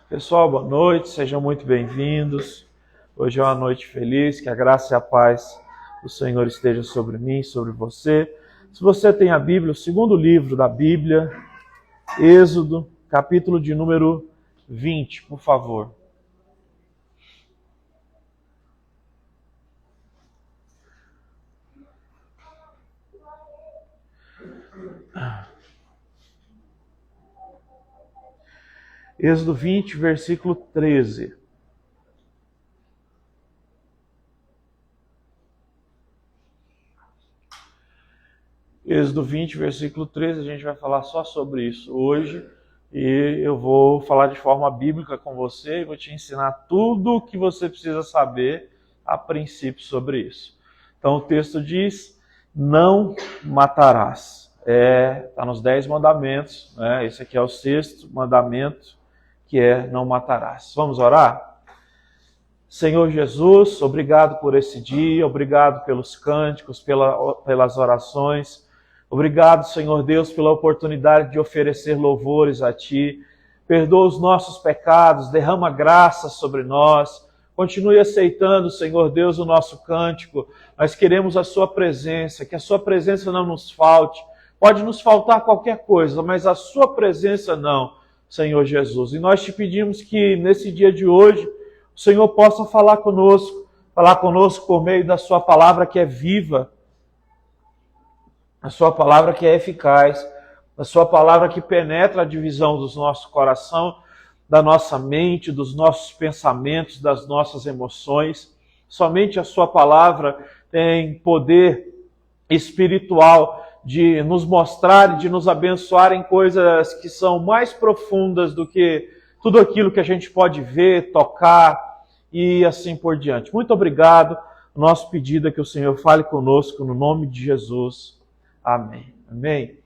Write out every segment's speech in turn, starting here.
Pessoal, boa noite, sejam muito bem-vindos. Hoje é uma noite feliz, que a graça e a paz do Senhor esteja sobre mim, sobre você. Se você tem a Bíblia, o segundo livro da Bíblia, Êxodo, capítulo de número 20, por favor. Êxodo 20, versículo 13. Êxodo 20, versículo 13, a gente vai falar só sobre isso hoje. E eu vou falar de forma bíblica com você e vou te ensinar tudo o que você precisa saber a princípio sobre isso. Então o texto diz, não matarás. Está nos 10 mandamentos, né? Esse aqui é o 6º mandamento, que é não matarás. Vamos orar? Senhor Jesus, obrigado por esse dia, obrigado pelos cânticos, pelas orações. Obrigado, Senhor Deus, pela oportunidade de oferecer louvores a Ti. Perdoa os nossos pecados, derrama graça sobre nós. Continue aceitando, Senhor Deus, o nosso cântico. Nós queremos a Sua presença, que a Sua presença não nos falte. Pode nos faltar qualquer coisa, mas a Sua presença não, Senhor Jesus. E nós te pedimos que nesse dia de hoje, o Senhor possa falar conosco por meio da Sua palavra que é viva, a Sua palavra que é eficaz, a Sua palavra que penetra a divisão do nosso coração, da nossa mente, dos nossos pensamentos, das nossas emoções. Somente a Sua palavra tem poder espiritual de nos mostrar e de nos abençoar em coisas que são mais profundas do que tudo aquilo que a gente pode ver, tocar e assim por diante. Muito obrigado. O nosso pedido é que o Senhor fale conosco no nome de Jesus. Amém. Amém.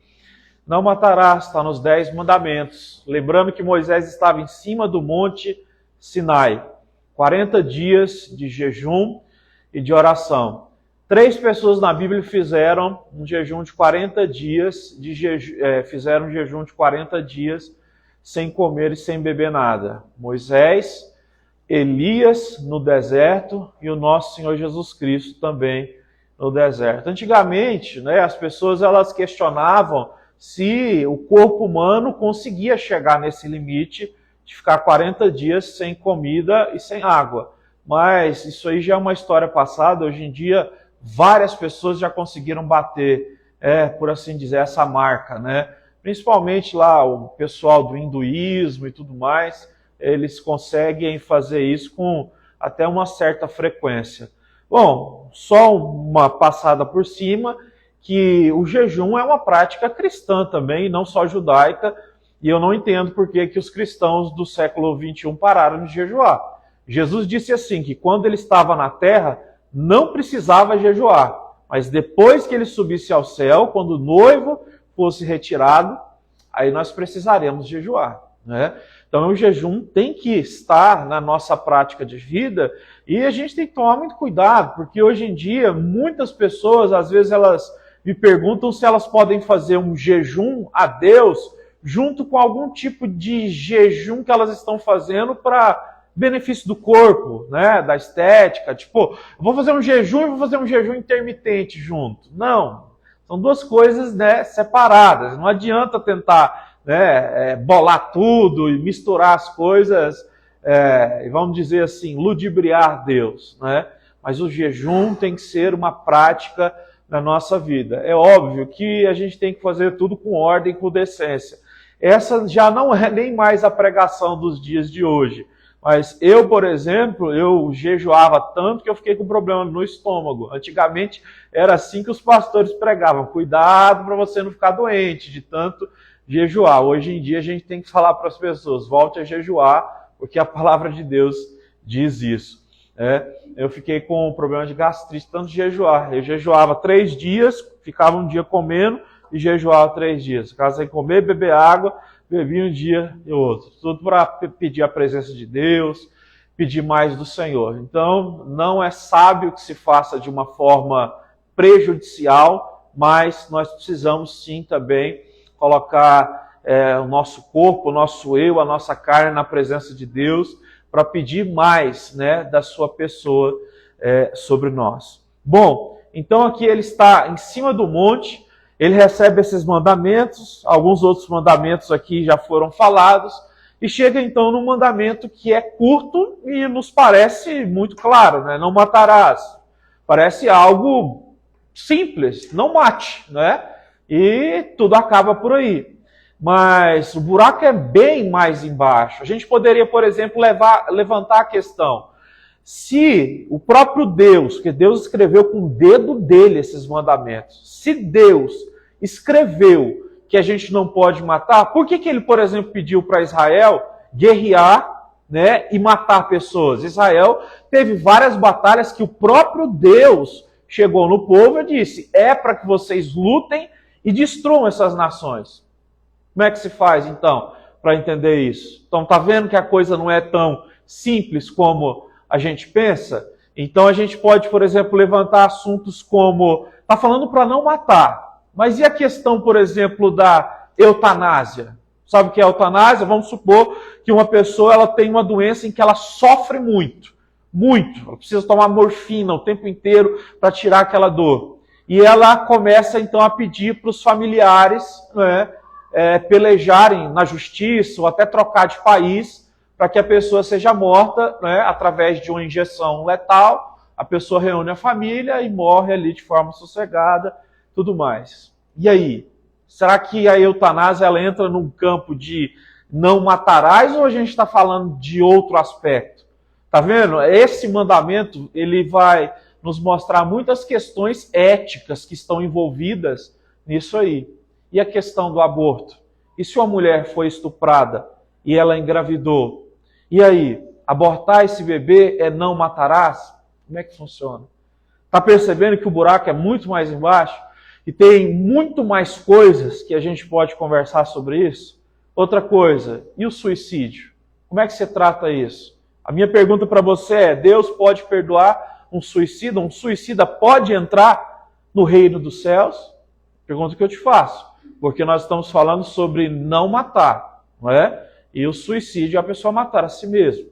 Não matarás, está nos 10 mandamentos. Lembrando que Moisés estava em cima do monte Sinai. 40 dias de jejum e de oração. 3 pessoas na Bíblia fizeram um jejum de 40 dias, fizeram um jejum de 40 dias sem comer e sem beber nada. Moisés, Elias no deserto e o nosso Senhor Jesus Cristo também no deserto. Antigamente, as pessoas elas questionavam se o corpo humano conseguia chegar nesse limite de ficar 40 dias sem comida e sem água. Mas isso aí já é uma história passada. Hoje em dia, várias pessoas já conseguiram bater, por assim dizer, essa marca, Principalmente lá o pessoal do hinduísmo e tudo mais, eles conseguem fazer isso com até uma certa frequência. Bom, só uma passada por cima, que o jejum é uma prática cristã também, não só judaica, e eu não entendo por que os cristãos do século 21 pararam de jejuar. Jesus disse assim, que quando ele estava na terra, não precisava jejuar, mas depois que ele subisse ao céu, quando o noivo fosse retirado, aí nós precisaremos jejuar, Então o jejum tem que estar na nossa prática de vida e a gente tem que tomar muito cuidado, porque hoje em dia muitas pessoas, às vezes elas me perguntam se elas podem fazer um jejum a Deus junto com algum tipo de jejum que elas estão fazendo para benefício do corpo, da estética, tipo, eu vou fazer um jejum e vou fazer um jejum intermitente junto. Não, são duas coisas separadas, não adianta tentar bolar tudo e misturar as coisas, vamos dizer assim, ludibriar Deus, Mas o jejum tem que ser uma prática na nossa vida. É óbvio que a gente tem que fazer tudo com ordem, com decência. Essa já não é nem mais a pregação dos dias de hoje. Mas eu, por exemplo, eu jejuava tanto que eu fiquei com problema no estômago. Antigamente era assim que os pastores pregavam. Cuidado para você não ficar doente de tanto jejuar. Hoje em dia a gente tem que falar para as pessoas, volte a jejuar, porque a palavra de Deus diz isso. Eu fiquei com um problema de gastrite, tanto de jejuar. Eu jejuava 3 dias, ficava um dia comendo e jejuava 3 dias. Ficava sem comer, beber água, bebia um dia e outro. Tudo para pedir a presença de Deus, pedir mais do Senhor. Então, não é sábio que se faça de uma forma prejudicial, mas nós precisamos sim também colocar o nosso corpo, o nosso eu, a nossa carne na presença de Deus, para pedir mais, né, da sua pessoa sobre nós. Bom, então aqui ele está em cima do monte, ele recebe esses mandamentos, alguns outros mandamentos aqui já foram falados, e chega então num mandamento que é curto e nos parece muito claro, né? Não matarás. Parece algo simples, não mate, né? E tudo acaba por aí. Mas o buraco é bem mais embaixo. A gente poderia, por exemplo, levantar a questão. Se o próprio Deus, que Deus escreveu com o dedo dele esses mandamentos, se Deus escreveu que a gente não pode matar, por que ele, por exemplo, pediu para Israel guerrear, né, e matar pessoas? Israel teve várias batalhas que o próprio Deus chegou no povo e disse, é para que vocês lutem e destruam essas nações. Como é que se faz, então, para entender isso? Então, tá vendo que a coisa não é tão simples como a gente pensa? Então, a gente pode, por exemplo, levantar assuntos como, tá falando para não matar, mas e a questão, por exemplo, da eutanásia? Sabe o que é eutanásia? Vamos supor que uma pessoa ela tem uma doença em que ela sofre muito. Ela precisa tomar morfina o tempo inteiro para tirar aquela dor. E ela começa, então, a pedir para os familiares, né, pelejarem na justiça ou até trocar de país para que a pessoa seja morta, né, através de uma injeção letal. A pessoa reúne a família e morre ali de forma sossegada, tudo mais. E aí? Será que a eutanásia ela entra num campo de não matarás ou a gente está falando de outro aspecto? Tá vendo? Esse mandamento ele vai nos mostrar muitas questões éticas que estão envolvidas nisso aí. E a questão do aborto? E se uma mulher foi estuprada e ela engravidou? E aí? Abortar esse bebê é não matarás? Como é que funciona? Está percebendo que o buraco é muito mais embaixo? E tem muito mais coisas que a gente pode conversar sobre isso? Outra coisa, e o suicídio? Como é que você trata isso? A minha pergunta para você é, Deus pode perdoar um suicida? Um suicida pode entrar no reino dos céus? Pergunta que eu te faço. Porque nós estamos falando sobre não matar, não é? E o suicídio é a pessoa matar a si mesmo.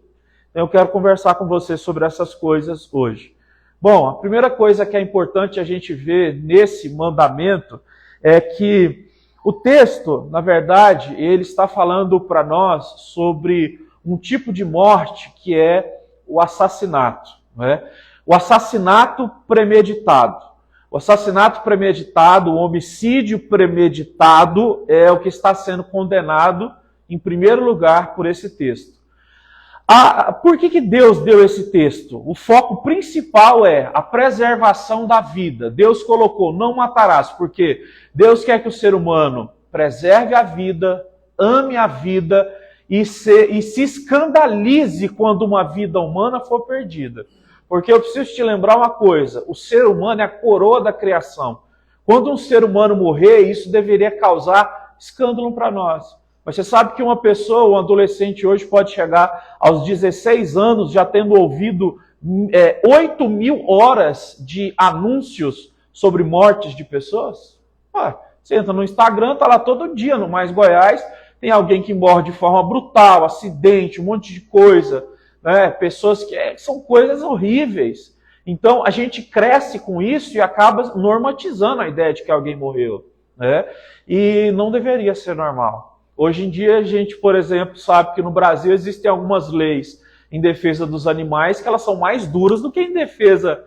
Então eu quero conversar com você sobre essas coisas hoje. Bom, a primeira coisa que é importante a gente ver nesse mandamento é que o texto, na verdade, ele está falando para nós sobre um tipo de morte que é o assassinato, não é? O assassinato premeditado. O assassinato premeditado, o homicídio premeditado é o que está sendo condenado em primeiro lugar por esse texto. Por que Deus deu esse texto? O foco principal é a preservação da vida. Deus colocou, não matarás, porque Deus quer que o ser humano preserve a vida, ame a vida e se escandalize quando uma vida humana for perdida. Porque eu preciso te lembrar uma coisa, o ser humano é a coroa da criação. Quando um ser humano morrer, isso deveria causar escândalo para nós. Mas você sabe que uma pessoa, um adolescente hoje pode chegar aos 16 anos já tendo ouvido 8.000 horas de anúncios sobre mortes de pessoas? Você entra no Instagram, está lá todo dia, no Mais Goiás, tem alguém que morre de forma brutal, acidente, um monte de coisa, né? Pessoas que são coisas horríveis. Então a gente cresce com isso e acaba normatizando a ideia de que alguém morreu, né? E não deveria ser normal. Hoje em dia a gente, por exemplo, sabe que no Brasil existem algumas leis em defesa dos animais que elas são mais duras do que em defesa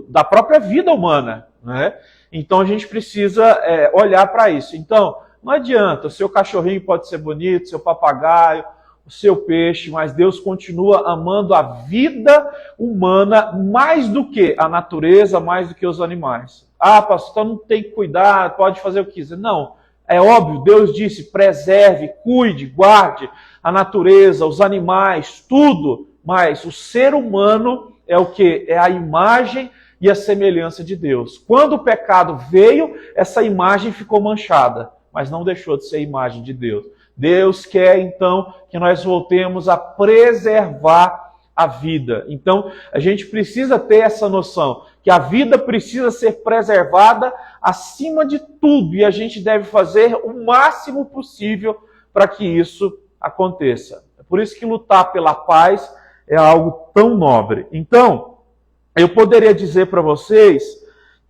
da própria vida humana, né? Então a gente precisa olhar para isso. Então não adianta, o seu cachorrinho pode ser bonito, seu papagaio, o seu peixe, mas Deus continua amando a vida humana mais do que a natureza, mais do que os animais. Pastor, não tem que cuidar, pode fazer o que quiser. Não. É óbvio, Deus disse, preserve, cuide, guarde a natureza, os animais, tudo. Mas o ser humano é o quê? É a imagem e a semelhança de Deus. Quando o pecado veio, essa imagem ficou manchada, mas não deixou de ser a imagem de Deus. Deus quer, então, que nós voltemos a preservar a vida. Então, a gente precisa ter essa noção, que a vida precisa ser preservada acima de tudo, e a gente deve fazer o máximo possível para que isso aconteça. É por isso que lutar pela paz é algo tão nobre. Então, eu poderia dizer para vocês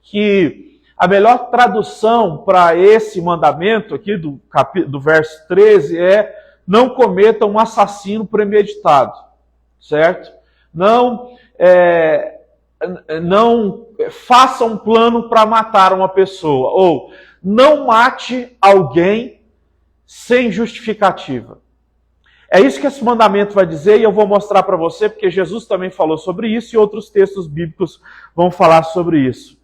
que a melhor tradução para esse mandamento aqui do verso 13 é: não cometa um assassino premeditado, certo? Não faça um plano para matar uma pessoa, ou não mate alguém sem justificativa. É isso que esse mandamento vai dizer, e eu vou mostrar para você, porque Jesus também falou sobre isso, e outros textos bíblicos vão falar sobre isso.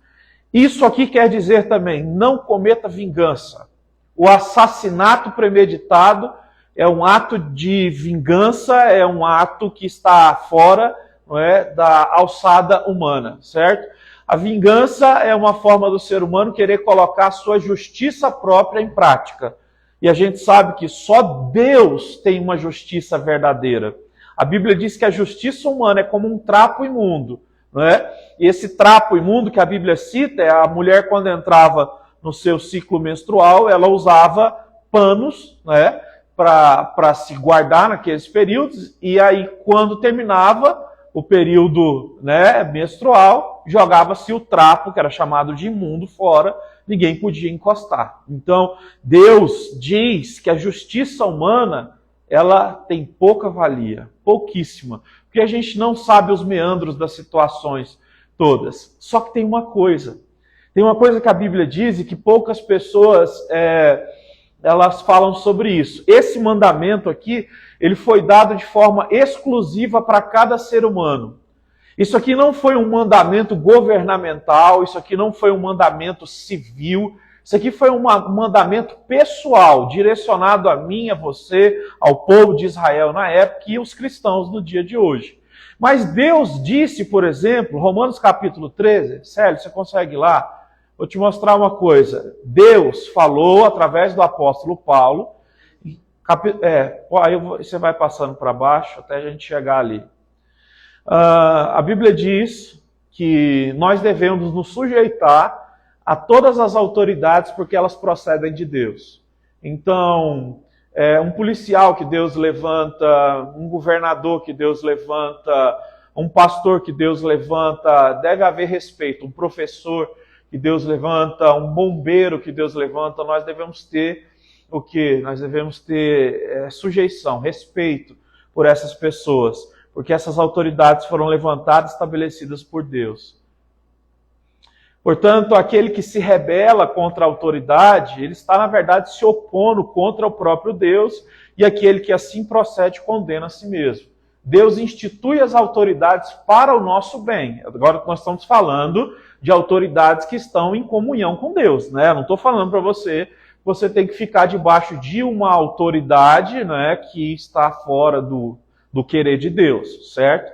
Isso aqui quer dizer também: não cometa vingança. O assassinato premeditado é um ato de vingança, é um ato que está fora, não é, da alçada humana, certo? A vingança é uma forma do ser humano querer colocar a sua justiça própria em prática. E a gente sabe que só Deus tem uma justiça verdadeira. A Bíblia diz que a justiça humana é como um trapo imundo, não é? E esse trapo imundo que a Bíblia cita é a mulher, quando entrava no seu ciclo menstrual, ela usava panos, né, para se guardar naqueles períodos, e aí quando terminava o período, né, menstrual, jogava-se o trapo, que era chamado de imundo, fora, ninguém podia encostar. Então, Deus diz que a justiça humana, ela tem pouca valia, pouquíssima, porque a gente não sabe os meandros das situações todas. Só que tem uma coisa que a Bíblia diz e que poucas pessoas elas falam sobre isso. Esse mandamento aqui, ele foi dado de forma exclusiva para cada ser humano. Isso aqui não foi um mandamento governamental, isso aqui não foi um mandamento civil, isso aqui foi um mandamento pessoal, direcionado a mim, a você, ao povo de Israel na época e aos cristãos no dia de hoje. Mas Deus disse, por exemplo, Romanos capítulo 13, Célio, você consegue ir lá? Vou te mostrar uma coisa. Deus falou através do apóstolo Paulo, aí você vai passando para baixo até a gente chegar ali. A Bíblia diz que nós devemos nos sujeitar a todas as autoridades porque elas procedem de Deus. Então, um policial que Deus levanta, um governador que Deus levanta, um pastor que Deus levanta, deve haver respeito. Um professor que Deus levanta, um bombeiro que Deus levanta, nós devemos ter o quê? Nós devemos ter sujeição, respeito por essas pessoas, porque essas autoridades foram levantadas e estabelecidas por Deus. Portanto, aquele que se rebela contra a autoridade, ele está, na verdade, se opondo contra o próprio Deus, e aquele que assim procede condena a si mesmo. Deus institui as autoridades para o nosso bem. Agora nós estamos falando de autoridades que estão em comunhão com Deus, né? Eu não estou falando para você tem que ficar debaixo de uma autoridade, né, que está fora do querer de Deus, certo?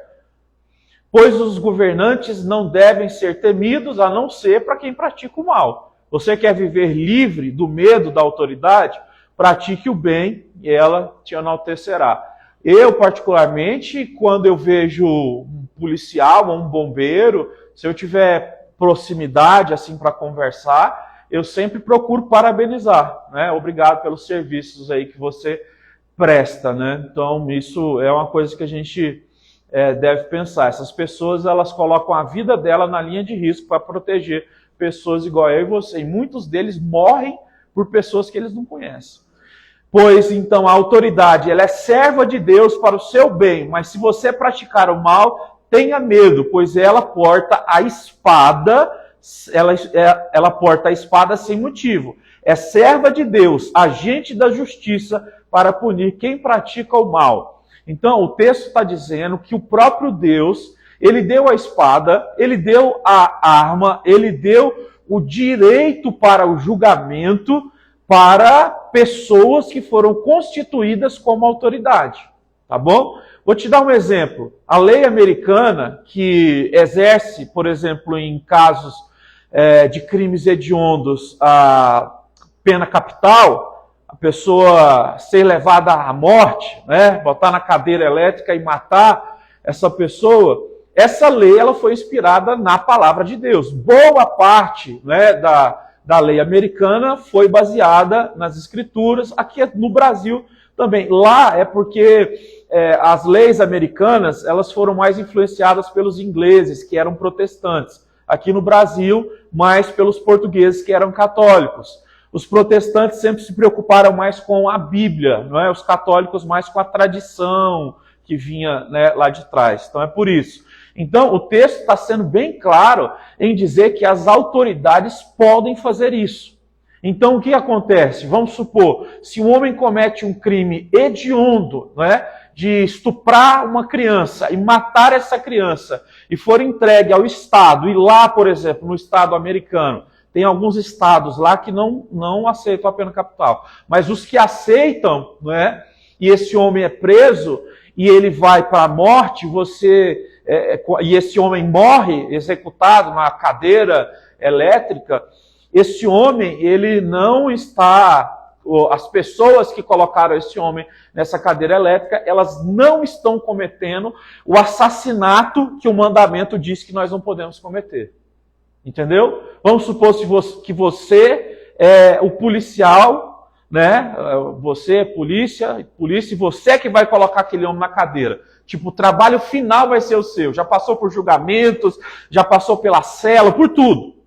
Pois os governantes não devem ser temidos, a não ser para quem pratica o mal. Você quer viver livre do medo da autoridade? Pratique o bem e ela te enaltecerá. Eu, particularmente, quando eu vejo um policial ou um bombeiro, se eu tiver proximidade assim para conversar, eu sempre procuro parabenizar, né? Obrigado pelos serviços aí que você presta, né? Então, isso é uma coisa que a gente deve pensar. Essas pessoas, elas colocam a vida dela na linha de risco para proteger pessoas igual eu e você. E muitos deles morrem por pessoas que eles não conhecem. Pois, então, a autoridade, ela é serva de Deus para o seu bem, mas se você praticar o mal, tenha medo, pois ela porta a espada, ela porta a espada sem motivo. É serva de Deus, agente da justiça, para punir quem pratica o mal. Então, o texto está dizendo que o próprio Deus, ele deu a espada, ele deu a arma, ele deu o direito para o julgamento para pessoas que foram constituídas como autoridade. Tá bom? Vou te dar um exemplo. A lei americana, que exerce, por exemplo, em casos de crimes hediondos, a pena capital, a pessoa ser levada à morte, né, botar na cadeira elétrica e matar, essa pessoa, essa lei ela foi inspirada na palavra de Deus. Boa parte, né, da lei americana foi baseada nas escrituras, aqui no Brasil também. Lá é porque as leis americanas elas foram mais influenciadas pelos ingleses, que eram protestantes. Aqui no Brasil, mais pelos portugueses, que eram católicos. Os protestantes sempre se preocuparam mais com a Bíblia, não é? Os católicos mais com a tradição que vinha, né, lá de trás. Então é por isso. Então o texto está sendo bem claro em dizer que as autoridades podem fazer isso. Então o que acontece? Vamos supor, se um homem comete um crime hediondo, não é? De estuprar uma criança e matar essa criança e for entregue ao Estado, e lá, por exemplo, no Estado americano, tem alguns estados lá que não aceitam a pena capital. Mas os que aceitam, não é? E esse homem é preso e ele vai para a morte, e esse homem morre executado na cadeira elétrica, esse homem, ele não está... As pessoas que colocaram esse homem nessa cadeira elétrica, elas não estão cometendo o assassinato que o mandamento diz que nós não podemos cometer. Entendeu? Vamos supor que você é o policial, né? Você é polícia, e você é que vai colocar aquele homem na cadeira. Tipo, o trabalho final vai ser o seu. Já passou por julgamentos, já passou pela cela, por tudo.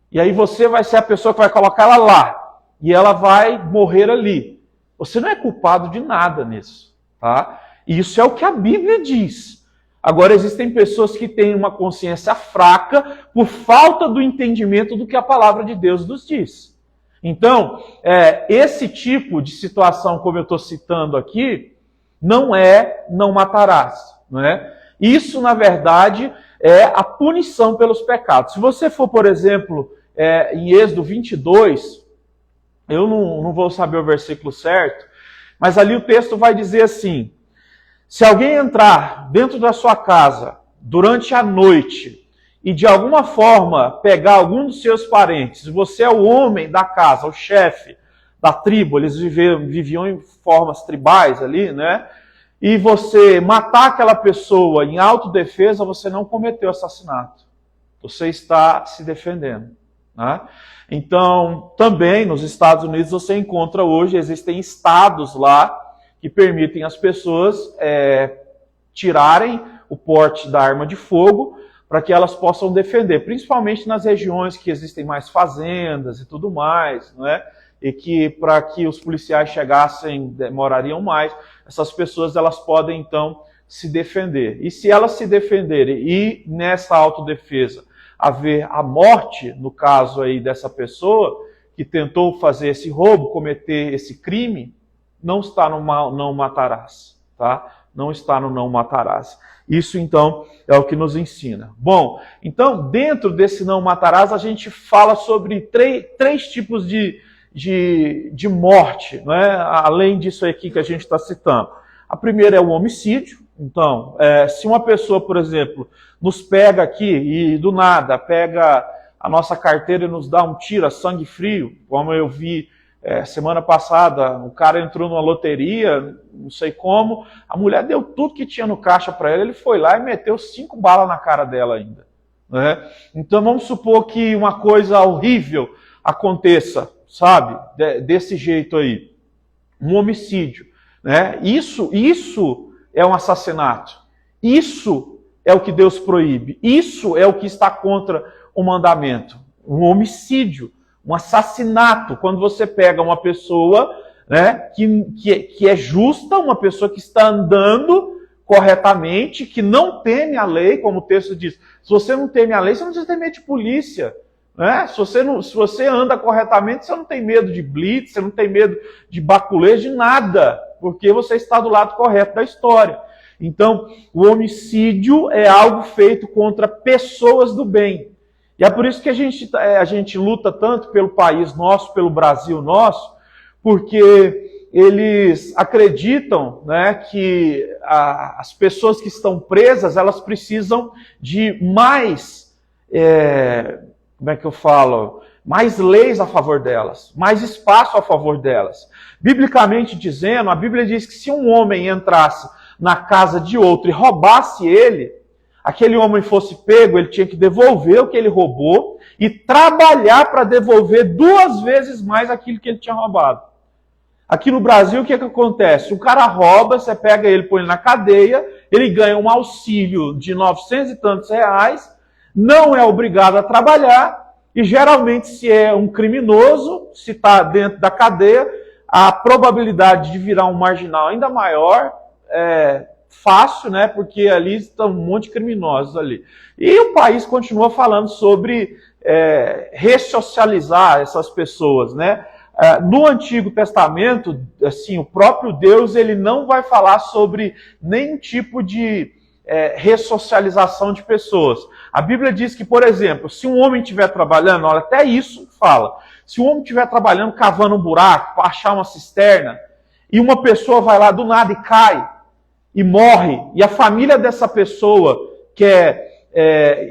E aí você vai ser a pessoa que vai colocar ela lá. E ela vai morrer ali. Você não é culpado de nada nisso, tá? E isso é o que a Bíblia diz. Agora, existem pessoas que têm uma consciência fraca por falta do entendimento do que a palavra de Deus nos diz. Então, esse tipo de situação, como eu estou citando aqui, não é não matarás, não é? Isso, na verdade, é a punição pelos pecados. Se você for, por exemplo, em Êxodo 22, eu não vou saber o versículo certo, mas ali o texto vai dizer assim: se alguém entrar dentro da sua casa durante a noite e de alguma forma pegar algum dos seus parentes, você é o homem da casa, o chefe da tribo, eles viviam em formas tribais ali, né? E você matar aquela pessoa em autodefesa, você não cometeu assassinato. Você está se defendendo, né? Então, também nos Estados Unidos você encontra hoje, existem estados lá que permitem as pessoas tirarem o porte da arma de fogo para que elas possam defender, principalmente nas regiões que existem mais fazendas e tudo mais, né? E que para que os policiais chegassem demorariam mais. Essas pessoas elas podem então se defender. E se elas se defenderem e nessa autodefesa haver a morte, no caso aí dessa pessoa que tentou fazer esse roubo, cometer esse crime, não está no não matarás, tá? Não está no não matarás. Isso então é o que nos ensina. Bom, então dentro desse não matarás a gente fala sobre três tipos de morte, né? Além disso aqui que a gente está citando. A primeira é o homicídio. Então, se uma pessoa, por exemplo, nos pega aqui e do nada pega a nossa carteira e nos dá um tiro a sangue frio, como eu vi semana passada, o cara entrou numa loteria, não sei como, a mulher deu tudo que tinha no caixa para ele foi lá e meteu 5 balas na cara dela ainda, né? Então vamos supor que uma coisa horrível aconteça, sabe, desse jeito aí, um homicídio, né? Isso é um assassinato. Isso é o que Deus proíbe. Isso é o que está contra o mandamento. Um homicídio, um assassinato. Quando você pega uma pessoa, né, que é justa, uma pessoa que está andando corretamente, que não teme a lei, como o texto diz. Se você não teme a lei, você não precisa ter medo de polícia. Né? Se você anda corretamente, você não tem medo de blitz, você não tem medo de baculejo, de nada, porque você está do lado correto da história. Então, o homicídio é algo feito contra pessoas do bem. E é por isso que a gente luta tanto pelo país nosso, pelo Brasil nosso, porque eles acreditam, né, que as pessoas que estão presas, elas precisam de mais... como é que eu falo? Mais leis a favor delas, mais espaço a favor delas. Biblicamente dizendo, a Bíblia diz que se um homem entrasse na casa de outro e roubasse ele, aquele homem fosse pego, ele tinha que devolver o que ele roubou e trabalhar para devolver 2 vezes mais aquilo que ele tinha roubado. Aqui no Brasil, o que acontece? O cara rouba, você pega ele, põe ele na cadeia, ele ganha um auxílio de 900 e tantos reais, não é obrigado a trabalhar, e geralmente, se é um criminoso, se está dentro da cadeia, a probabilidade de virar um marginal ainda maior é fácil, né? Porque ali estão um monte de criminosos ali. E o país continua falando sobre ressocializar essas pessoas, né? No Antigo Testamento, assim, o próprio Deus ele não vai falar sobre nenhum tipo de ressocialização de pessoas. A Bíblia diz que, por exemplo, se um homem estiver trabalhando, olha, até isso fala, se um homem estiver trabalhando, cavando um buraco para achar uma cisterna, e uma pessoa vai lá do nada e cai, e morre, e a família dessa pessoa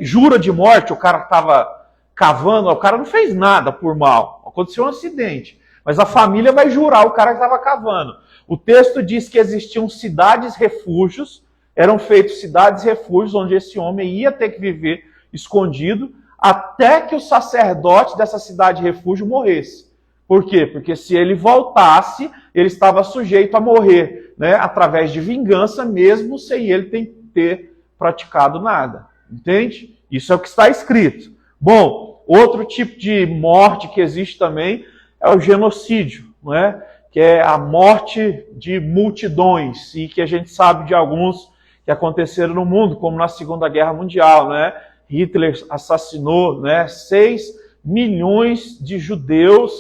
jura de morte, o cara estava cavando, o cara não fez nada por mal, aconteceu um acidente, mas a família vai jurar o cara que estava cavando. O texto diz que existiam cidades-refúgios, eram feitos cidades-refúgios, onde esse homem ia ter que viver escondido, até que o sacerdote dessa cidade-refúgio morresse. Por quê? Porque se ele voltasse, ele estava sujeito a morrer, né, através de vingança, mesmo sem ele ter praticado nada. Entende? Isso é o que está escrito. Bom, outro tipo de morte que existe também é o genocídio, não é? Que é a morte de multidões, e que a gente sabe de alguns que aconteceram no mundo, como na Segunda Guerra Mundial, né? Hitler assassinou, né, 6 milhões de judeus,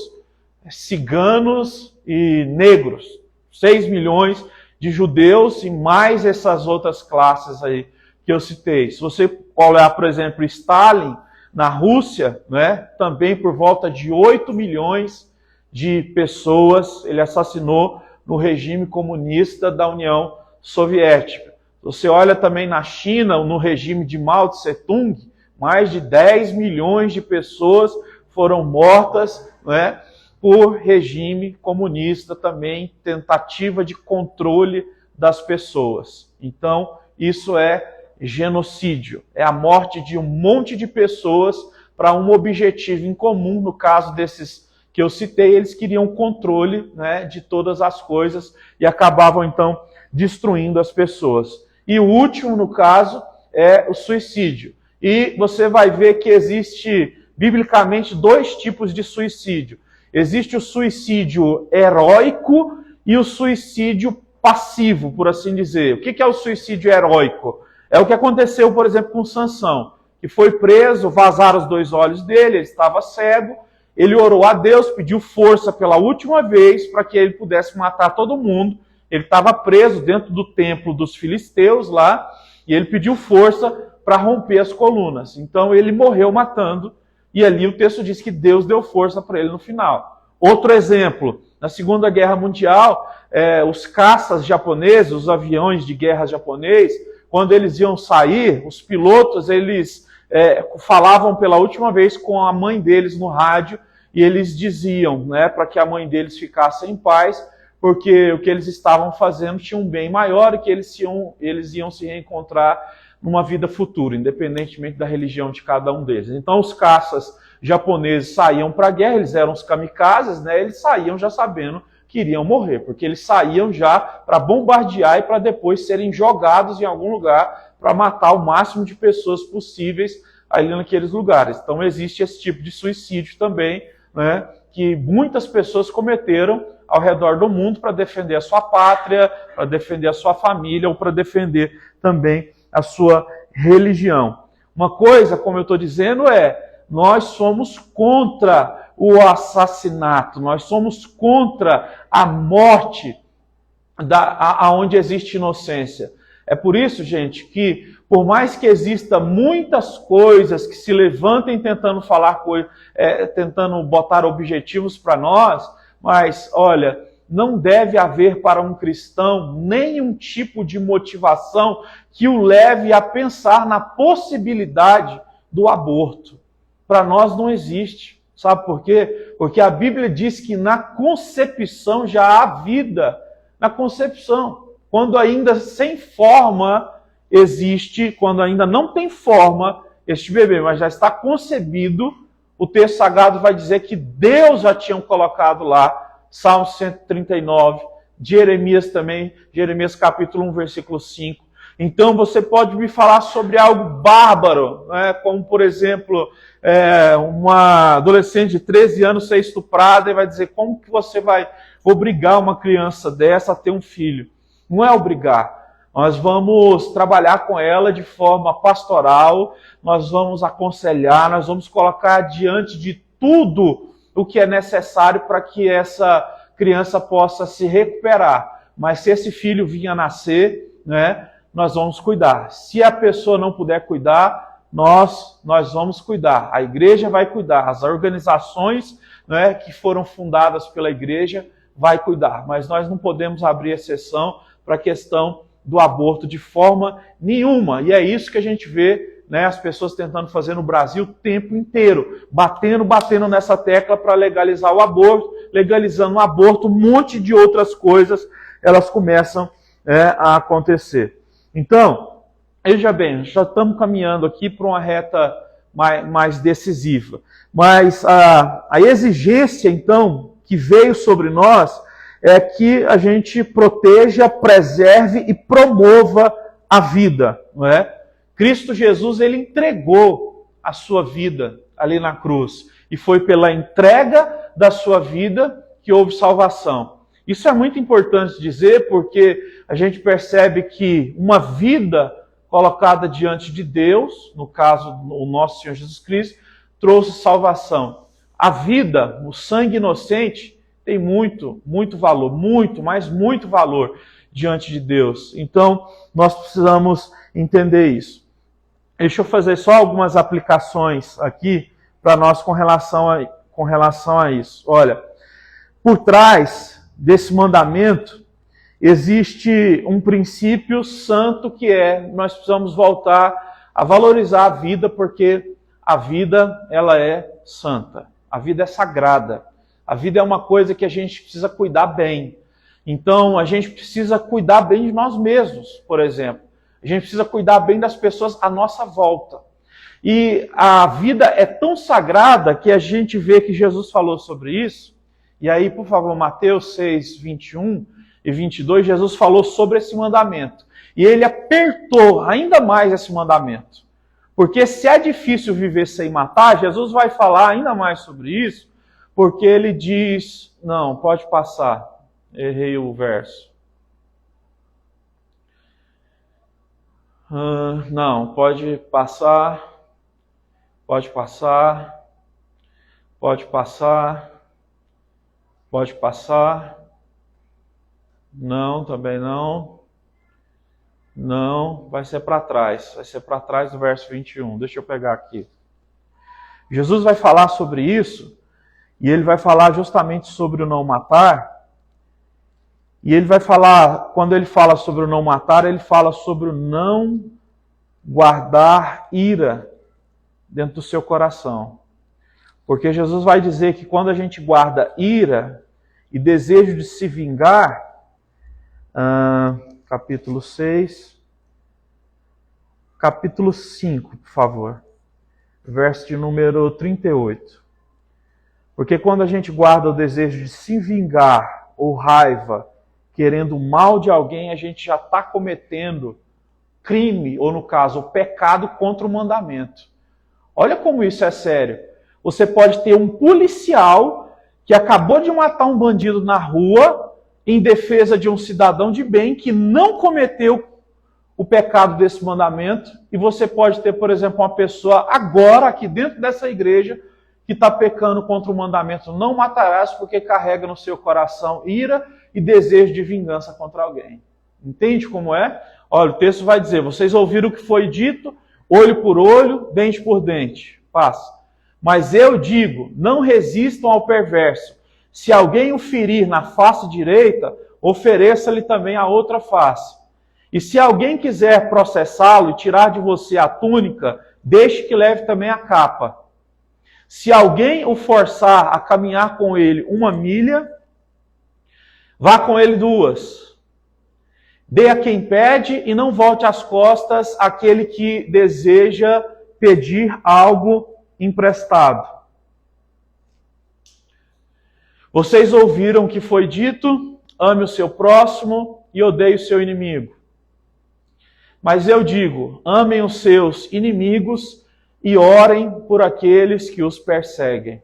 ciganos e negros. 6 milhões de judeus e mais essas outras classes aí que eu citei. Se você olhar, por exemplo, Stalin, na Rússia, né, também por volta de 8 milhões de pessoas ele assassinou no regime comunista da União Soviética. Você olha também na China, no regime de Mao Tse-tung, mais de 10 milhões de pessoas foram mortas, né, por regime comunista também, tentativa de controle das pessoas. Então, isso é genocídio. É a morte de um monte de pessoas para um objetivo em comum. No caso desses que eu citei, eles queriam controle, né, de todas as coisas e acabavam, então, destruindo as pessoas. E o último, no caso, é o suicídio. E você vai ver que existe, biblicamente, 2 tipos de suicídio. Existe o suicídio heróico e o suicídio passivo, por assim dizer. O que é o suicídio heróico? É o que aconteceu, por exemplo, com Sansão, que foi preso, vazaram os 2 olhos dele, ele estava cego, ele orou a Deus, pediu força pela última vez para que ele pudesse matar todo mundo. Ele estava preso dentro do templo dos filisteus lá, e ele pediu força para romper as colunas. Então ele morreu matando, e ali o texto diz que Deus deu força para ele no final. Outro exemplo, na Segunda Guerra Mundial, os caças japoneses, os aviões de guerra japoneses, quando eles iam sair, os pilotos, eles falavam pela última vez com a mãe deles no rádio, e eles diziam, né, para que a mãe deles ficasse em paz, porque o que eles estavam fazendo tinha um bem maior e que eles iam se reencontrar numa vida futura, independentemente da religião de cada um deles. Então os caças japoneses saíam para a guerra, eles eram os kamikazes, né, eles saíam já sabendo que iriam morrer, porque eles saíam já para bombardear e para depois serem jogados em algum lugar para matar o máximo de pessoas possíveis ali naqueles lugares. Então existe esse tipo de suicídio também, né, que muitas pessoas cometeram ao redor do mundo para defender a sua pátria, para defender a sua família ou para defender também a sua religião. Uma coisa, como eu estou dizendo, nós somos contra o assassinato, nós somos contra a morte aonde existe inocência. É por isso, gente, que por mais que exista muitas coisas que se levantem tentando tentando botar objetivos para nós, mas, olha, não deve haver para um cristão nenhum tipo de motivação que o leve a pensar na possibilidade do aborto. Para nós não existe. Sabe por quê? Porque a Bíblia diz que na concepção já há vida. Na concepção. quando ainda sem forma existe, quando ainda não tem forma este bebê, mas já está concebido, o texto sagrado vai dizer que Deus já tinha colocado lá, Salmo 139, Jeremias também, Jeremias capítulo 1, versículo 5. Então você pode me falar sobre algo bárbaro, né? Como por exemplo, uma adolescente de 13 anos ser estuprada e vai dizer, como que você vai obrigar uma criança dessa a ter um filho? Não é obrigar. Nós vamos trabalhar com ela de forma pastoral, nós vamos aconselhar, nós vamos colocar diante de tudo o que é necessário para que essa criança possa se recuperar. Mas se esse filho vir a nascer, né, nós vamos cuidar. Se a pessoa não puder cuidar, nós vamos cuidar. A igreja vai cuidar. As organizações, né, que foram fundadas pela igreja vai cuidar. Mas nós não podemos abrir exceção para a questão do aborto de forma nenhuma. E é isso que a gente vê, né, as pessoas tentando fazer no Brasil o tempo inteiro. Batendo nessa tecla para legalizar o aborto. Legalizando o aborto, um monte de outras coisas, elas começam a acontecer. Então, veja bem, já estamos caminhando aqui para uma reta mais decisiva. Mas a exigência, então, que veio sobre nós é que a gente proteja, preserve e promova a vida. Não é? Cristo Jesus, ele entregou a sua vida ali na cruz. E foi pela entrega da sua vida que houve salvação. Isso é muito importante dizer, porque a gente percebe que uma vida colocada diante de Deus, no caso o nosso Senhor Jesus Cristo, trouxe salvação. A vida, o sangue inocente, tem muito valor, muito valor diante de Deus. Então, nós precisamos entender isso. Deixa eu fazer só algumas aplicações aqui para nós com relação a isso. Olha, por trás desse mandamento existe um princípio santo que nós precisamos voltar a valorizar a vida, porque a vida, ela é santa. A vida é sagrada. A vida é uma coisa que a gente precisa cuidar bem. Então, a gente precisa cuidar bem de nós mesmos, por exemplo. A gente precisa cuidar bem das pessoas à nossa volta. E a vida é tão sagrada que a gente vê que Jesus falou sobre isso. E aí, por favor, Mateus 6, 21 e 22, Jesus falou sobre esse mandamento. E ele apertou ainda mais esse mandamento. Porque se é difícil viver sem matar, Jesus vai falar ainda mais sobre isso, porque ele diz... Não, pode passar. Errei o verso. Não, pode passar. Pode passar. Pode passar. Pode passar. Não, também não. Não, vai ser para trás. Vai ser para trás do verso 21. Deixa eu pegar aqui. Jesus vai falar sobre isso, e ele vai falar justamente sobre o não matar. E ele vai falar, quando ele fala sobre o não matar, ele fala sobre o não guardar ira dentro do seu coração. Porque Jesus vai dizer que quando a gente guarda ira e desejo de se vingar, capítulo 6, capítulo 5, por favor, verso de número 38. Porque quando a gente guarda o desejo de se vingar ou raiva, querendo o mal de alguém, a gente já está cometendo crime, ou no caso, o pecado contra o mandamento. Olha como isso é sério. Você pode ter um policial que acabou de matar um bandido na rua em defesa de um cidadão de bem que não cometeu o pecado desse mandamento, e você pode ter, por exemplo, uma pessoa agora aqui dentro dessa igreja que está pecando contra o mandamento não matarás, porque carrega no seu coração ira e desejo de vingança contra alguém. Entende como é? Olha, o texto vai dizer, vocês ouviram o que foi dito, olho por olho, dente por dente. Passa. Mas eu digo, não resistam ao perverso. Se alguém o ferir na face direita, ofereça-lhe também a outra face. E se alguém quiser processá-lo e tirar de você a túnica, deixe que leve também a capa. Se alguém o forçar a caminhar com ele 1 milha, vá com ele 2. Dê a quem pede e não volte as costas àquele que deseja pedir algo emprestado. Vocês ouviram o que foi dito: ame o seu próximo e odeie o seu inimigo. Mas eu digo, amem os seus inimigos e orem por aqueles que os perseguem,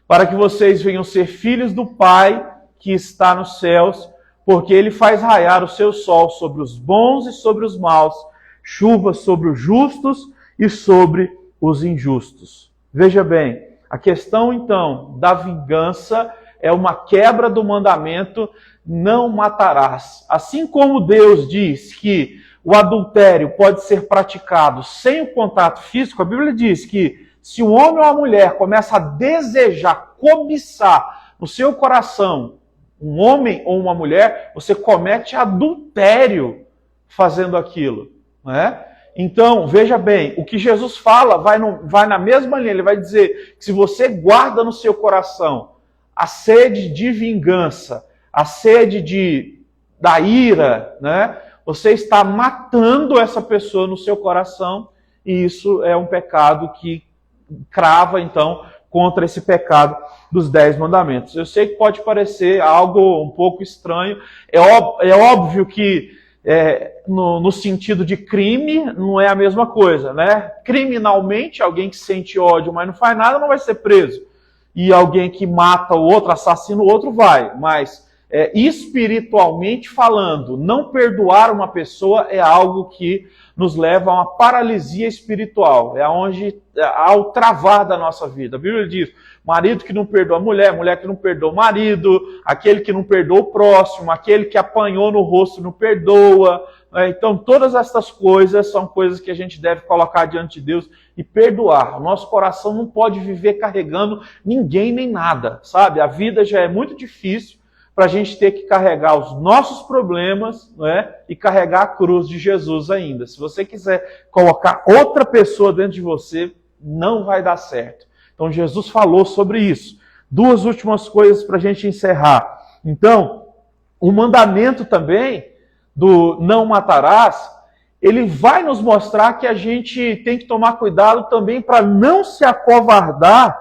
para que vocês venham ser filhos do Pai que está nos céus, porque Ele faz raiar o seu sol sobre os bons e sobre os maus, chuva sobre os justos e sobre os injustos. Veja bem, a questão então da vingança é uma quebra do mandamento: não matarás. Assim como Deus diz que o adultério pode ser praticado sem o contato físico, a Bíblia diz que se um homem ou uma mulher começa a desejar, cobiçar no seu coração um homem ou uma mulher, você comete adultério fazendo aquilo, né? Então, veja bem, o que Jesus fala vai na mesma linha. Ele vai dizer que se você guarda no seu coração a sede de vingança, a sede da ira, né? Você está matando essa pessoa no seu coração, e isso é um pecado que crava, então, contra esse pecado dos 10 mandamentos. Eu sei que pode parecer algo um pouco estranho, é óbvio que no sentido de crime não é a mesma coisa, né? Criminalmente, alguém que sente ódio, mas não faz nada, não vai ser preso. E alguém que mata o outro, assassina o outro, vai. Mas espiritualmente falando, não perdoar uma pessoa é algo que nos leva a uma paralisia espiritual. É onde há o travar da nossa vida. A Bíblia diz: marido que não perdoa a mulher, mulher que não perdoa o marido, aquele que não perdoa o próximo, aquele que apanhou no rosto não perdoa. Então, todas essas coisas são coisas que a gente deve colocar diante de Deus e perdoar. O nosso coração não pode viver carregando ninguém nem nada, sabe? A vida já é muito difícil para a gente ter que carregar os nossos problemas, né, e carregar a cruz de Jesus ainda. Se você quiser colocar outra pessoa dentro de você, não vai dar certo. Então Jesus falou sobre isso. 2 últimas coisas para a gente encerrar. Então, o mandamento também do não matarás, ele vai nos mostrar que a gente tem que tomar cuidado também para não se acovardar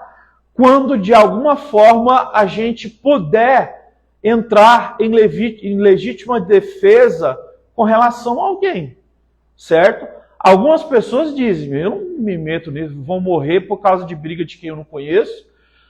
quando de alguma forma a gente puder entrar em legítima defesa com relação a alguém, certo? Algumas pessoas dizem: eu não me meto nisso, vão morrer por causa de briga de quem eu não conheço.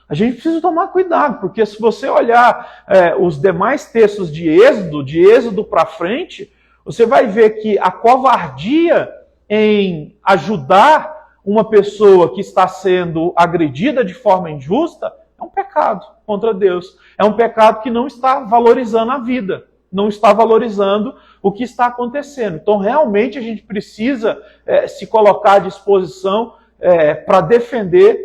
A gente precisa tomar cuidado, porque se você olhar os demais textos de Êxodo para frente, você vai ver que a covardia em ajudar uma pessoa que está sendo agredida de forma injusta é um pecado contra Deus. É um pecado que não está valorizando a vida, não está valorizando o que está acontecendo. Então, realmente, a gente precisa se colocar à disposição para defender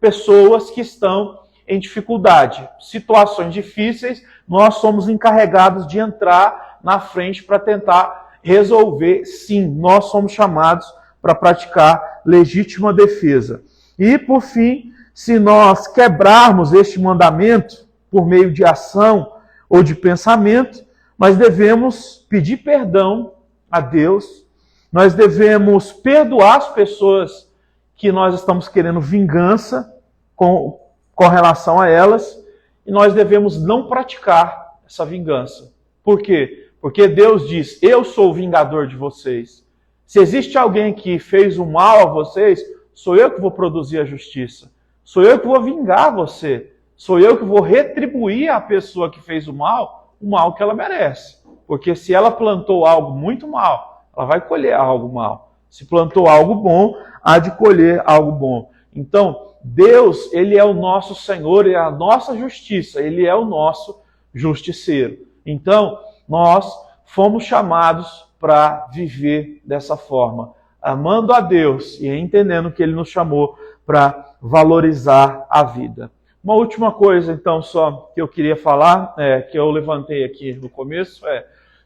pessoas que estão em dificuldade. Situações difíceis, nós somos encarregados de entrar na frente para tentar resolver. Sim, nós somos chamados para praticar legítima defesa. E, por fim, se nós quebrarmos este mandamento por meio de ação ou de pensamento, nós devemos pedir perdão a Deus, nós devemos perdoar as pessoas que nós estamos querendo vingança com relação a elas, e nós devemos não praticar essa vingança. Por quê? Porque Deus diz: eu sou o vingador de vocês. Se existe alguém que fez o mal a vocês, sou eu que vou produzir a justiça. Sou eu que vou vingar você. Sou eu que vou retribuir à pessoa que fez o mal que ela merece. Porque se ela plantou algo muito mal, ela vai colher algo mal. Se plantou algo bom, há de colher algo bom. Então, Deus, Ele é o nosso Senhor, Ele é a nossa justiça, Ele é o nosso justiceiro. Então, nós fomos chamados para viver dessa forma, amando a Deus e entendendo que Ele nos chamou para valorizar a vida. Uma última coisa, então, só que eu queria falar, que eu levantei aqui no começo,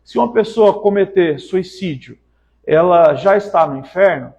se uma pessoa cometer suicídio, ela já está no inferno?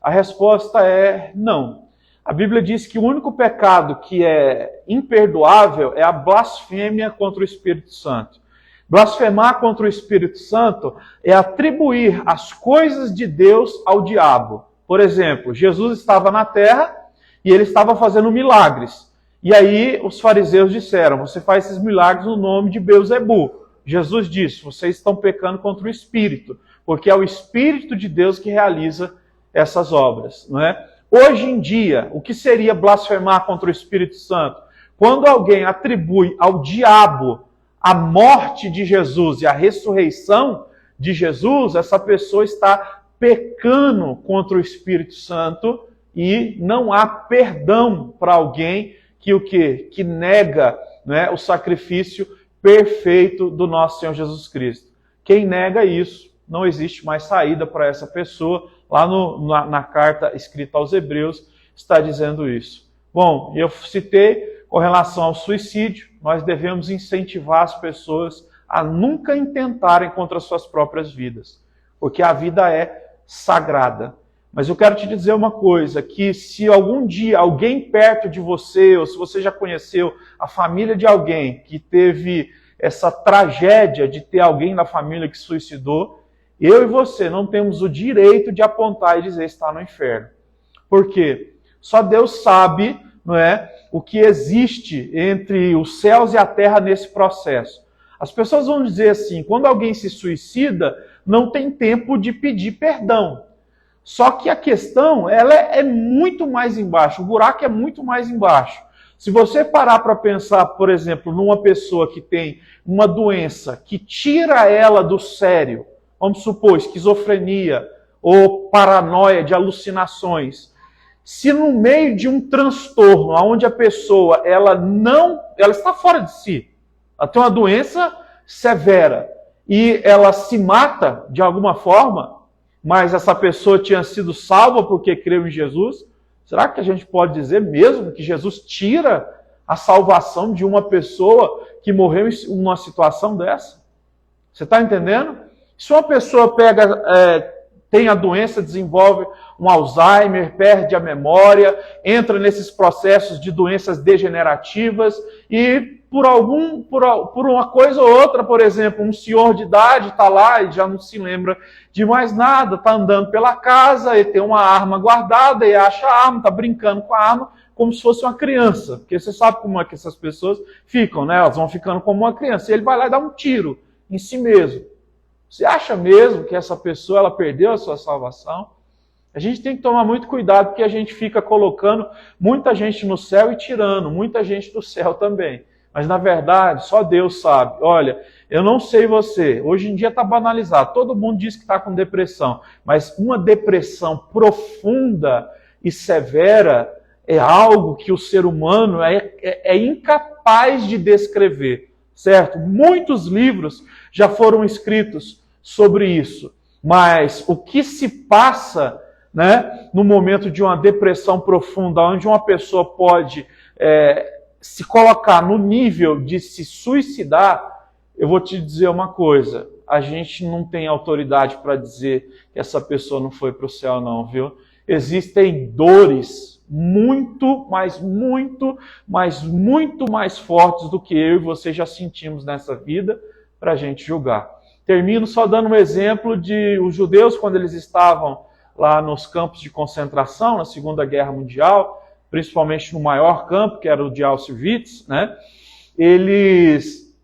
A resposta é não. A Bíblia diz que o único pecado que é imperdoável é a blasfêmia contra o Espírito Santo. Blasfemar contra o Espírito Santo é atribuir as coisas de Deus ao diabo. Por exemplo, Jesus estava na terra e ele estava fazendo milagres. E aí os fariseus disseram, você faz esses milagres no nome de Beelzebu. Jesus disse, vocês estão pecando contra o Espírito, porque é o Espírito de Deus que realiza essas obras, não é? Hoje em dia, o que seria blasfemar contra o Espírito Santo? Quando alguém atribui ao diabo a morte de Jesus e a ressurreição de Jesus, essa pessoa está pecando contra o Espírito Santo e não há perdão para alguém que o quê? Que nega, né, o sacrifício perfeito do nosso Senhor Jesus Cristo. Quem nega isso, não existe mais saída para essa pessoa. Lá na carta escrita aos Hebreus está dizendo isso. Bom, eu citei com relação ao suicídio, nós devemos incentivar as pessoas a nunca intentarem contra as suas próprias vidas, porque a vida é sagrada. Mas eu quero te dizer uma coisa, que se algum dia alguém perto de você, ou se você já conheceu a família de alguém que teve essa tragédia de ter alguém na família que se suicidou, eu e você não temos o direito de apontar e dizer está no inferno. Por quê? Só Deus sabe, não é, o que existe entre os céus e a terra nesse processo. As pessoas vão dizer assim, quando alguém se suicida, não tem tempo de pedir perdão. Só que a questão, ela é muito mais embaixo, o buraco é muito mais embaixo. Se você parar para pensar, por exemplo, numa pessoa que tem uma doença que tira ela do sério, vamos supor, esquizofrenia ou paranoia de alucinações, se no meio de um transtorno, onde a pessoa ela está fora de si, ela tem uma doença severa e ela se mata de alguma forma, mas essa pessoa tinha sido salva porque creu em Jesus, será que a gente pode dizer mesmo que Jesus tira a salvação de uma pessoa que morreu em uma situação dessa? Você está entendendo? Se uma pessoa tem a doença, desenvolve um Alzheimer, perde a memória, entra nesses processos de doenças degenerativas e por uma coisa ou outra, por exemplo, um senhor de idade está lá e já não se lembra de mais nada, está andando pela casa e tem uma arma guardada e acha a arma, está brincando com a arma como se fosse uma criança, porque você sabe como é que essas pessoas ficam, né? Elas vão ficando como uma criança e ele vai lá e dá um tiro em si mesmo. Você acha mesmo que essa pessoa ela perdeu a sua salvação? A gente tem que tomar muito cuidado porque a gente fica colocando muita gente no céu e tirando muita gente do céu também. Mas na verdade, só Deus sabe. Olha, eu não sei você, hoje em dia está banalizado, todo mundo diz que está com depressão, mas uma depressão profunda e severa é algo que o ser humano é incapaz de descrever, certo? Muitos livros já foram escritos sobre isso, mas o que se passa, né, no momento de uma depressão profunda, onde uma pessoa pode se colocar no nível de se suicidar, eu vou te dizer uma coisa, a gente não tem autoridade para dizer que essa pessoa não foi para o céu não, viu? Existem dores muito mais fortes do que eu e você já sentimos nessa vida para a gente julgar. Termino só dando um exemplo de os judeus, quando eles estavam lá nos campos de concentração, na Segunda Guerra Mundial, principalmente no maior campo, que era o de Auschwitz, né? Eles,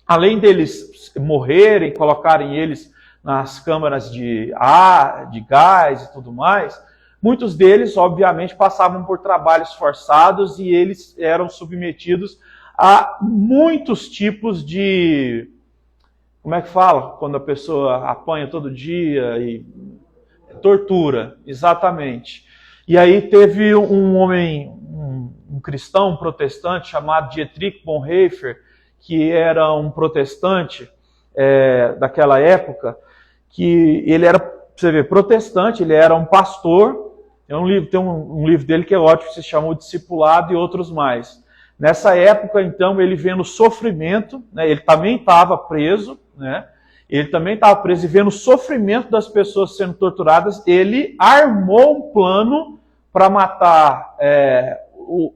além deles morrerem, colocarem eles nas câmaras de ar, de gás e tudo mais, muitos deles, obviamente, passavam por trabalhos forçados e eles eram submetidos a muitos tipos de... Como é que fala? Quando a pessoa apanha todo dia e... Tortura, exatamente. E aí teve um homem, um cristão, um protestante, chamado Dietrich Bonhoeffer, que era um protestante daquela época, que ele era, pra você ver, protestante, ele era um pastor. Tem um livro dele que é ótimo, que se chama O Discipulado e outros mais. Nessa época, então, ele vendo o sofrimento, né, ele também estava preso, né? Ele também estava preso e vendo o sofrimento das pessoas sendo torturadas, ele armou um plano para matar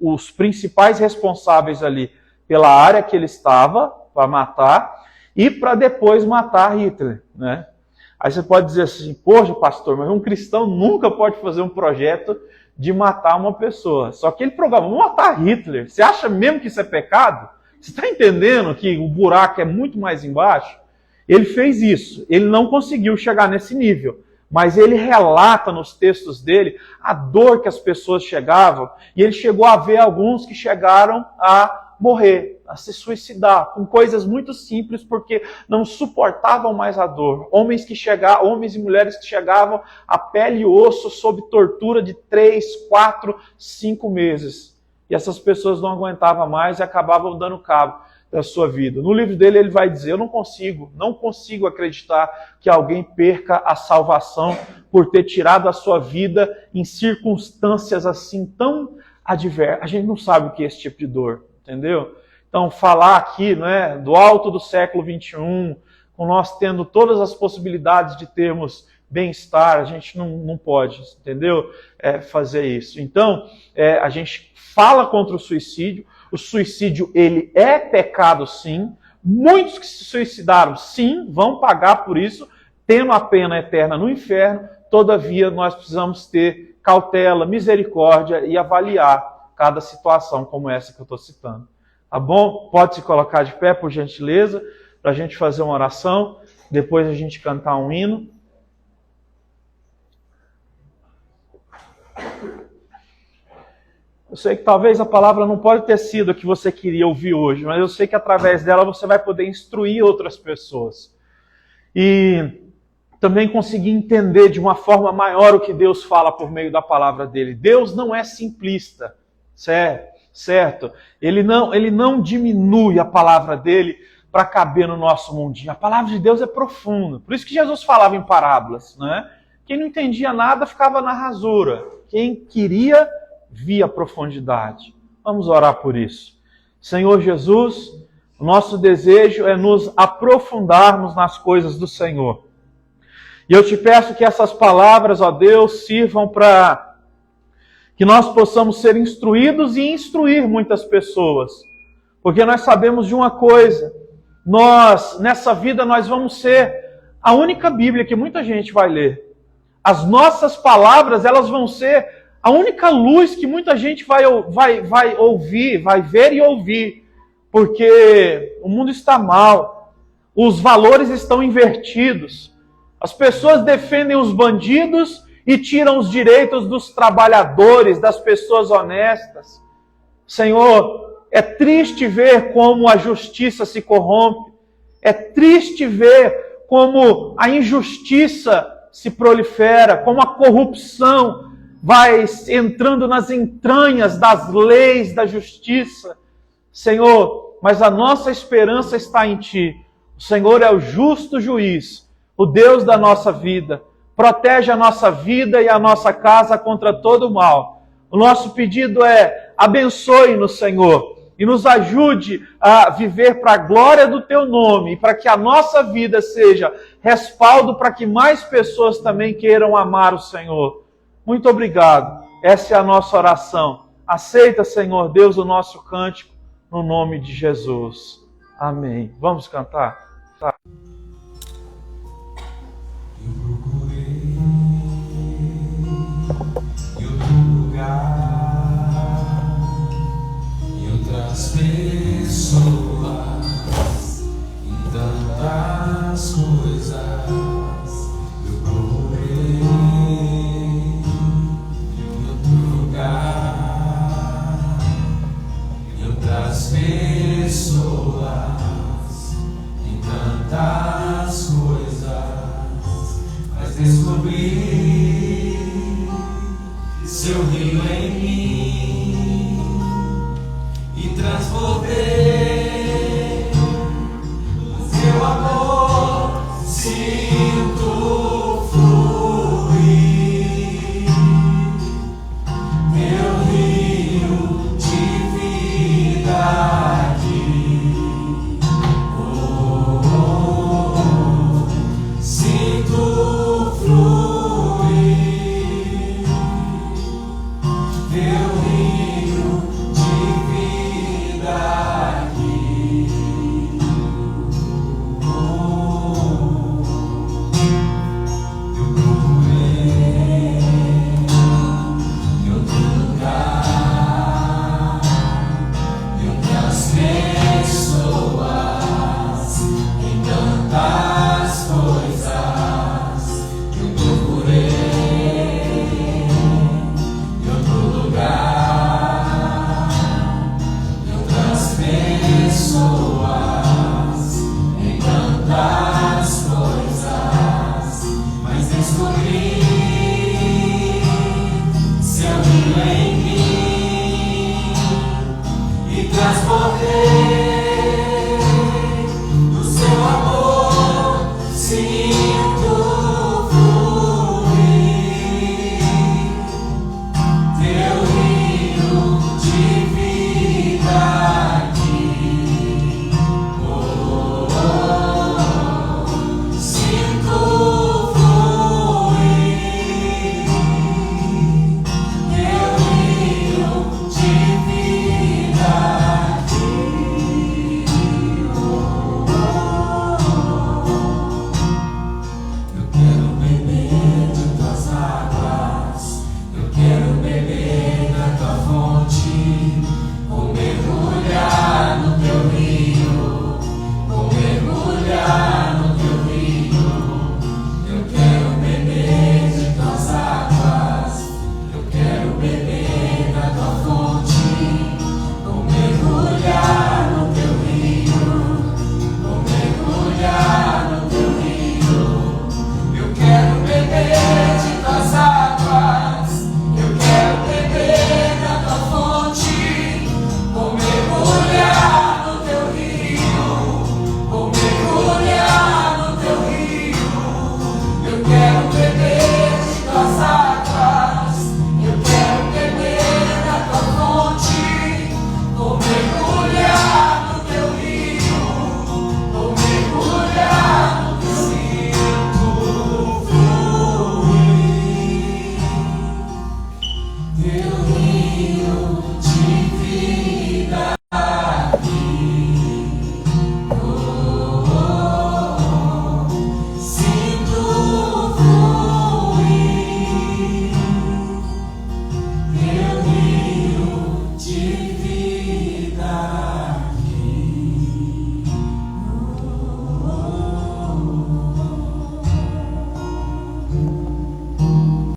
os principais responsáveis ali pela área que ele estava, para matar, e para depois matar Hitler, né? Aí você pode dizer assim, poxa, pastor, mas um cristão nunca pode fazer um projeto de matar uma pessoa. Só que ele programou matar Hitler. Você acha mesmo que isso é pecado? Você está entendendo que o buraco é muito mais embaixo? Ele fez isso. Ele não conseguiu chegar nesse nível. Mas ele relata nos textos dele a dor que as pessoas chegavam. E ele chegou a ver alguns que chegaram a morrer, a se suicidar, com coisas muito simples, porque não suportavam mais a dor. Homens e mulheres que chegavam a pele e osso sob tortura de 3, 4, 5 meses. E essas pessoas não aguentavam mais e acabavam dando cabo da sua vida. No livro dele ele vai dizer, eu não consigo acreditar que alguém perca a salvação por ter tirado a sua vida em circunstâncias assim tão adversas. A gente não sabe o que é esse tipo de dor, entendeu? Então falar aqui, né, do alto do século XXI, com nós tendo todas as possibilidades de termos bem-estar, a gente não pode, entendeu? Fazer isso. Então, a gente fala contra o suicídio. O suicídio, ele é pecado, sim. Muitos que se suicidaram, sim, vão pagar por isso, tendo a pena eterna no inferno. Todavia, nós precisamos ter cautela, misericórdia e avaliar cada situação como essa que eu estou citando. Tá bom? Pode se colocar de pé, por gentileza, para a gente fazer uma oração, depois a gente cantar um hino. Eu sei que talvez a palavra não pode ter sido a que você queria ouvir hoje, mas eu sei que através dela você vai poder instruir outras pessoas. E também conseguir entender de uma forma maior o que Deus fala por meio da palavra dele. Deus não é simplista, certo? Ele não diminui a palavra dele para caber no nosso mundinho. A palavra de Deus é profunda. Por isso que Jesus falava em parábolas, né? Quem não entendia nada ficava na rasura. Quem queria via profundidade. Vamos orar por isso. Senhor Jesus, o nosso desejo é nos aprofundarmos nas coisas do Senhor. E eu te peço que essas palavras, ó Deus, sirvam para que nós possamos ser instruídos e instruir muitas pessoas. Porque nós sabemos de uma coisa, nessa vida, nós vamos ser a única Bíblia que muita gente vai ler. As nossas palavras, elas vão ser a única luz que muita gente vai ouvir, vai ver e ouvir, porque o mundo está mal, os valores estão invertidos, as pessoas defendem os bandidos e tiram os direitos dos trabalhadores, das pessoas honestas. Senhor, é triste ver como a justiça se corrompe, é triste ver como a injustiça se prolifera, como a corrupção vai entrando nas entranhas das leis da justiça. Senhor, mas a nossa esperança está em Ti. O Senhor é o justo juiz, o Deus da nossa vida. Protege a nossa vida e a nossa casa contra todo o mal. O nosso pedido é, abençoe-nos, Senhor, e nos ajude a viver para a glória do Teu nome, e para que a nossa vida seja respaldo para que mais pessoas também queiram amar o Senhor. Muito obrigado. Essa é a nossa oração. Aceita, Senhor Deus, o nosso cântico, no nome de Jesus. Amém. Vamos cantar? Tá. Eu procurei em outro lugar, em outras pessoas, em tantas coisas. Eu procurei em outro lugar, em outras pessoas, em tantas coisas. Mas descobri seu reino em mim e transformou